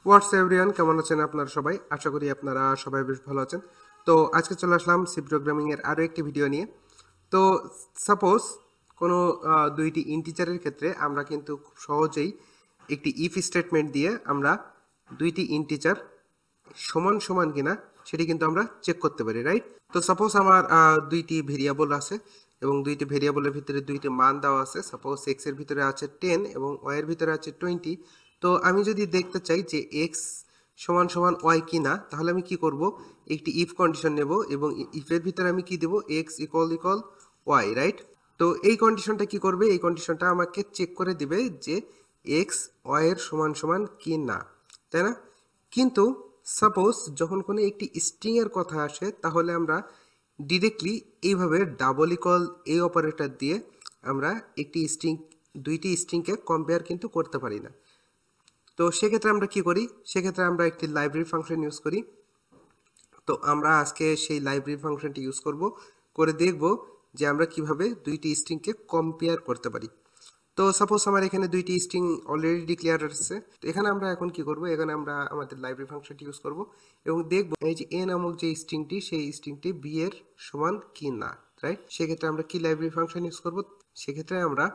হোয়াটস everyone, কেমন আছেন আপনারা সবাই? আশা করি আপনারা সবাই বেশ ভালো আছেন। তো আজকে চলে আসলাম সি প্রোগ্রামিং এর আরো একটি ভিডিও নিয়ে। তো সাপোজ কোনো দুইটি ইন্টিজারের ক্ষেত্রে আমরা কিন্তু খুব সহজেই একটি ইফ স্টেটমেন্ট দিয়ে আমরা দুইটি ইন্টিজার সমান সমান কিনা সেটি কিন্তু আমরা চেক করতে পারি, রাইট? তো সাপোজ আমার দুইটি ভেরিয়েবল আছে এবং দুইটি ভেরিয়েবলের ভিতরে দুইটি মান দেওয়া আছে। সাপোজ এক্স এর ভিতরে আছে 10 এবং ওয়াই এর ভিতরে আছে 20। তো আমি যদি দেখতে চাই যে এক্স সমান সমান ওয়াই কিনা, তাহলে আমি কি করব? একটি ইফ কন্ডিশন নেব এবং ইফের ভিতরে আমি কি দেব? X equal equal y, right? তো এই কন্ডিশনটা কি করবে? এই কন্ডিশনটা আমাকে চেক করে দিবে যে এক্স ওয়াই এর সমান সমান কি না, তাই না? কিন্তু সাপোজ যখন কোনো একটি স্ট্রিং এর কথা আসে, তাহলে আমরা ডিরেক্টলি এইভাবে ডাবল ইকুয়াল এই অপারেটর দিয়ে আমরা একটি স্ট্রিং দুইটি স্ট্রিংকে কম্পেয়ার কিন্তু করতে পারি না। তো সেক্ষেত্রে আমরা কি করি? সেক্ষেত্রে আমরা একটি লাইব্রেরি ফাংশন ইউজ করি। তো আমরা আজকে সেই লাইব্রেরি ফাংশনটি ইউজ করে দেখব যে আমরা কিভাবে দুইটি স্ট্রিংকে কম্পেয়ার করতে পারি। তো সাপোজ আমার এখানে দুইটি স্ট্রিং অলরেডি ডিক্লেয়ার আছে। তো এখানে আমরা এখন কি করব? এখানে আমরা আমাদের লাইব্রেরি ফাংশনটি ইউজ করব এবং দেখব এই যে এ নামক যে স্ট্রিংটি, সেই স্ট্রিংটি বি এর সমান কি না, রাইট? সেক্ষেত্রে আমরা কি লাইব্রেরি ফাংশন ইউজ করব? সেক্ষেত্রে আমরা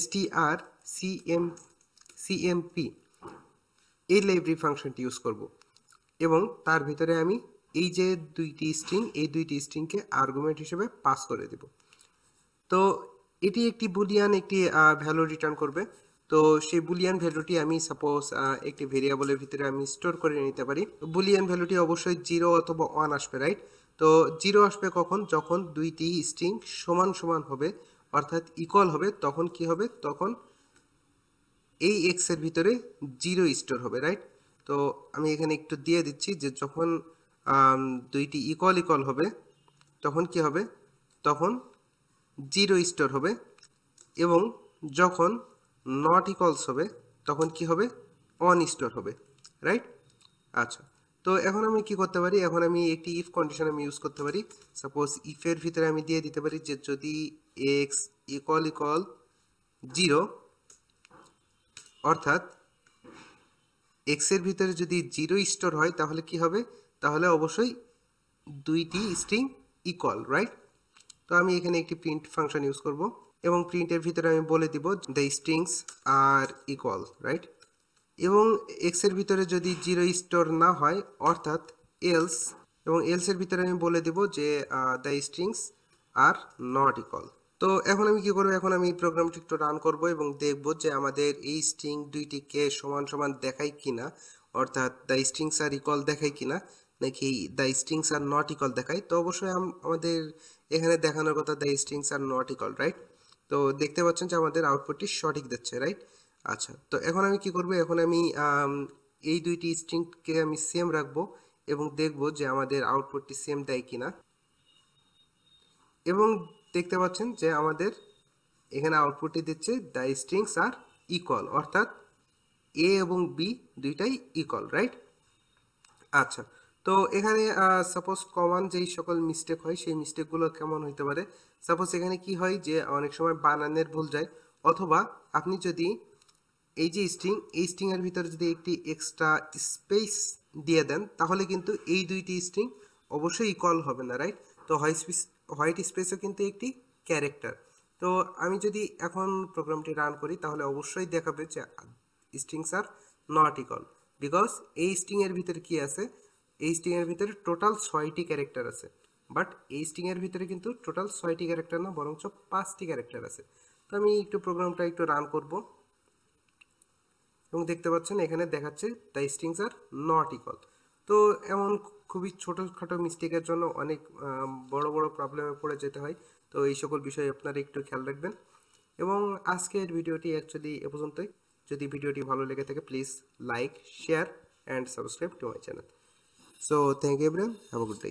strcmp এই লাইব্রেরি ফাংশনটি ইউজ করব এবং তার ভিতরে আমি এই যে দুইটি স্ট্রিং, এই দুইটি স্ট্রিংকে আর্গুমেন্ট হিসেবে পাস করে দেব। তো এটি একটি বুলিয়ান একটি ভ্যালু রিটার্ন করবে। তো সেই বুলিয়ান ভ্যালুটি আমি সাপোজ একটি ভেরিয়েবলের ভিতরে আমি স্টোর করে নিতে পারি। বুলিয়ান ভ্যালুটি অবশ্যই 0 অথবা 1 আসবে, রাইট? তো 0 আসবে কখন? যখন দুইটি স্ট্রিং সমান সমান হবে, অর্থাৎ ইকুয়াল হবে। তখন কি হবে? তখন এই এক্স এর ভিতরে 0 স্টোর হবে, রাইট? তো আমি এখানে একটু দিয়ে দিচ্ছি যে যখন দুইটি ইকুয়াল হবে তখন কি হবে? তখন 0 স্টোর হবে এবং যখন নট ইকুয়ালস হবে তখন কি হবে? 1 স্টোর হবে, রাইট? আচ্ছা, তো এখন আমি কি করতে পারি? এখন আমি একটি ইফ কন্ডিশন আমি ইউজ করতে পারি। সাপোজ ইফের ভিতরে আমি দিয়ে দিতে পারি যে যদি এক্স ইকুয়াল 0, অর্থাৎ এক্স এর ভিতরে যদি 0 স্টোর হয় তাহলে কি হবে? তাহলে অবশ্যই দুইটি স্ট্রিং ইকুয়াল, রাইট? তো আমি এখানে একটি প্রিন্ট ফাংশন ইউজ করব এবং প্রিন্টের ভিতরে আমি বলে দিব the strings are equal, right? এবং এক্স এর ভিতরে যদি 0 স্টোর না হয়, অর্থাৎ এলস, এবং এলস এর ভিতরে আমি বলে দিব যে the strings are not equal. তো এখন আমি কি করব? এখন আমি প্রোগ্রামটি একটু রান করব এবং দেখব যে আমাদের এই স্ট্রিং দুইটিকে সমান সমান দেখায় কিনা, অর্থাৎ দ্য স্ট্রিংস আর ইকুয়াল দেখায় কিনা, নাকি the strings are not equal দেখায়। তো অবশ্যই আমাদের এখানে দেখানোর কথা the strings are not equal, right? তো দেখতে পাচ্ছেন যে আমাদের আউটপুটটি সঠিক দিচ্ছে, রাইট? আচ্ছা, তো এখন আমি কি করব? এখন আমি এই দুইটি স্ট্রিংকে আমি সেম রাখবো এবং দেখব যে আমাদের আউটপুটটি সেম দেয় কিনা। এবং দেখতে পাচ্ছেন যে আমাদের এখানে আউটপুটটি দিচ্ছে দ্য স্ট্রিংস আর ইকুয়াল, অর্থাৎ এ এবং বি দুইটাই ইকুয়াল, রাইট? আচ্ছা, তো এখানে সাপোজ কমন যেই সকল মিস্টেক হয় সেই মিস্টেকগুলো কেমন হইতে পারে? সাপোজ এখানে কি হয় যে অনেক সময় বানানের ভুল যায়, অথবা আপনি যদি এই যে স্ট্রিং, এই স্ট্রিং এর ভিতরে যদি একটি এক্সট্রা স্পেস দিয়ে দেন, তাহলে কিন্তু এই দুইটি স্ট্রিং অবশ্যই ইকুয়াল হবে না, রাইট? তো হোয়াইট স্পেসও কিন্তু একটি ক্যারেক্টার। তো আমি যদি এখন প্রোগ্রামটি রান করি তাহলে অবশ্যই দেখাবে যে strings are not equal, because এই স্ট্রিং এর ভিতরে কি আছে? এই স্ট্রিং এর ভিতরে টোটাল 6টি ক্যারেক্টার আছে, বাট এই স্ট্রিং এর ভিতরে কিন্তু টোটাল 6টি ক্যারেক্টার না, বরঞ্চ 5টি ক্যারেক্টার আছে। তো আমি একটু প্রোগ্রামটা একটু রান করব এবং দেখতে পাচ্ছেন এখানে দেখাচ্ছে the strings are not equal. তো এমন খুবই ছোটোখাটো মিস্টেকের জন্য অনেক বড় বড় প্রবলেমে পড়ে যেতে হয়। তো এই সকল বিষয়ে আপনারা একটু খেয়াল রাখবেন। এবং আজকের ভিডিওটি অ্যাকচুয়ালি এ পর্যন্তই। যদি ভিডিওটি ভালো লেগে থাকে, please like, share and subscribe to my channel. So thank you everyone, have a good day.